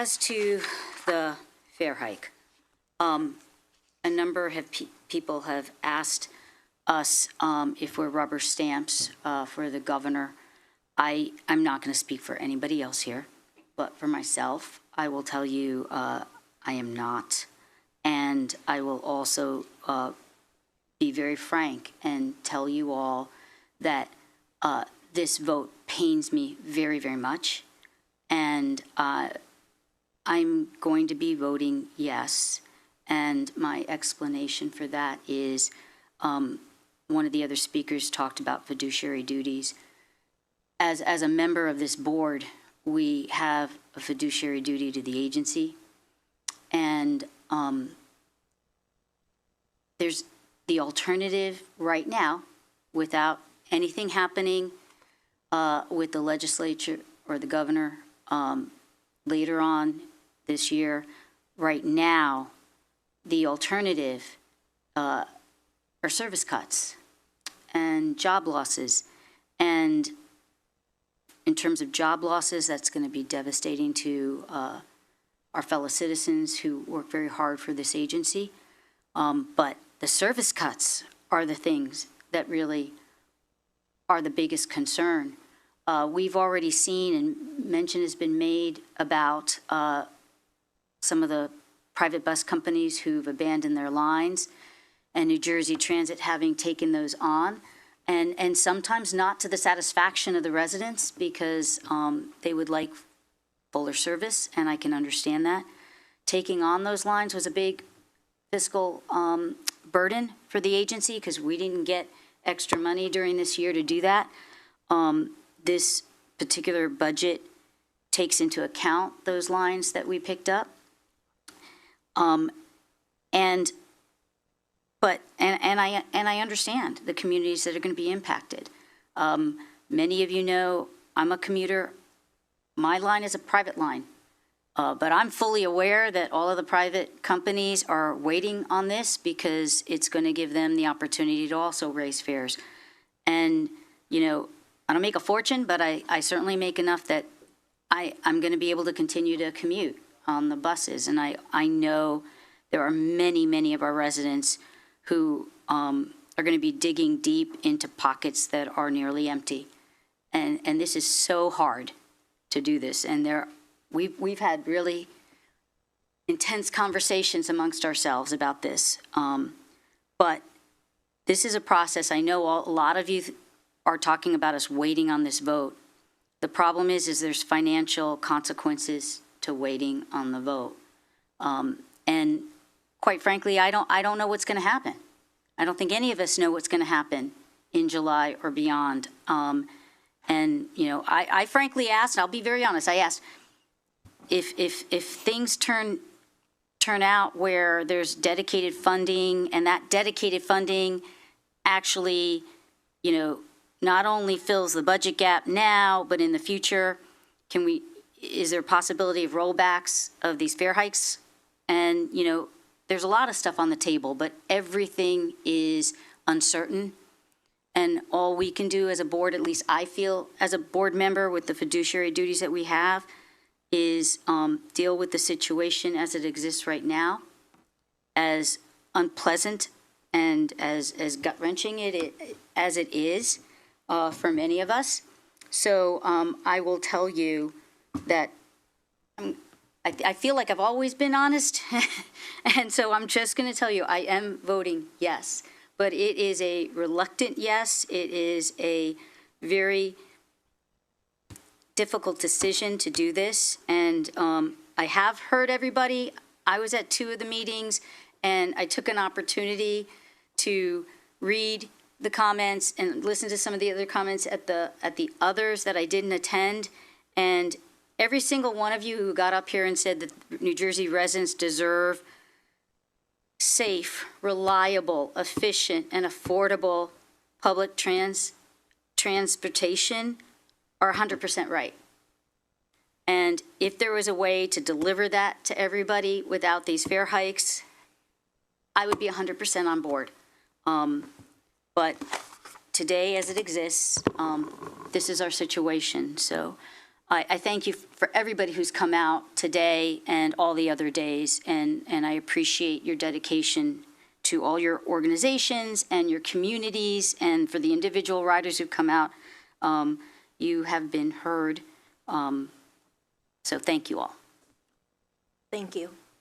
as to the fare hike, a number of people have asked us if we're rubber stamps for the governor. I'm not going to speak for anybody else here, but for myself, I will tell you I am not. And I will also be very frank and tell you all that this vote pains me very, very much. And I'm going to be voting yes. And my explanation for that is one of the other speakers talked about fiduciary duties. As a member of this board, we have a fiduciary duty to the agency. And there's the alternative right now, without anything happening with the legislature or the governor later on this year. Right now, the alternative are service cuts and job losses. And in terms of job losses, that's going to be devastating to our fellow citizens who work very hard for this agency. But the service cuts are the things that really are the biggest concern. We've already seen, and mention has been made about some of the private bus companies who've abandoned their lines, and New Jersey Transit having taken those on, and sometimes not to the satisfaction of the residents, because they would like fuller service, and I can understand that. Taking on those lines was a big fiscal burden for the agency, because we didn't get extra money during this year to do that. This particular budget takes into account those lines that we picked up. And I understand the communities that are going to be impacted. Many of you know I'm a commuter. My line is a private line, but I'm fully aware that all of the private companies are waiting on this because it's going to give them the opportunity to also raise fares. And, you know, I don't make a fortune, but I certainly make enough that I'm going to be able to continue to commute on the buses. And I know there are many, many of our residents who are going to be digging deep into pockets that are nearly empty. And this is so hard to do this. And we've had really intense conversations amongst ourselves about this. But this is a process. I know a lot of you are talking about us waiting on this vote. The problem is there's financial consequences to waiting on the vote. And quite frankly, I don't know what's going to happen. I don't think any of us know what's going to happen in July or beyond. And, you know, I frankly asked, and I'll be very honest, I asked if things turn out where there's dedicated funding, and that dedicated funding actually, you know, not only fills the budget gap now, but in the future, is there a possibility of rollbacks of these fare hikes? And, you know, there's a lot of stuff on the table, but everything is uncertain. And all we can do as a board, at least I feel as a board member with the fiduciary duties that we have, is deal with the situation as it exists right now, as unpleasant and as gut-wrenching as it is for many of us. So I will tell you that I feel like I've always been honest, and so I'm just going to tell you I am voting yes. But it is a reluctant yes. It is a very difficult decision to do this. And I have heard everybody. I was at 2 of the meetings, and I took an opportunity to read the comments and listen to some of the other comments at the others that I didn't attend. And every single one of you who got up here and said that New Jersey residents deserve safe, reliable, efficient, and affordable public transportation are 100% right. And if there was a way to deliver that to everybody without these fare hikes, I would be 100% on board. But today, as it exists, this is our situation. So I thank you for everybody who's come out today and all the other days, and I appreciate your dedication to all your organizations and your communities, and for the individual riders who've come out. You have been heard, so thank you all. Thank you.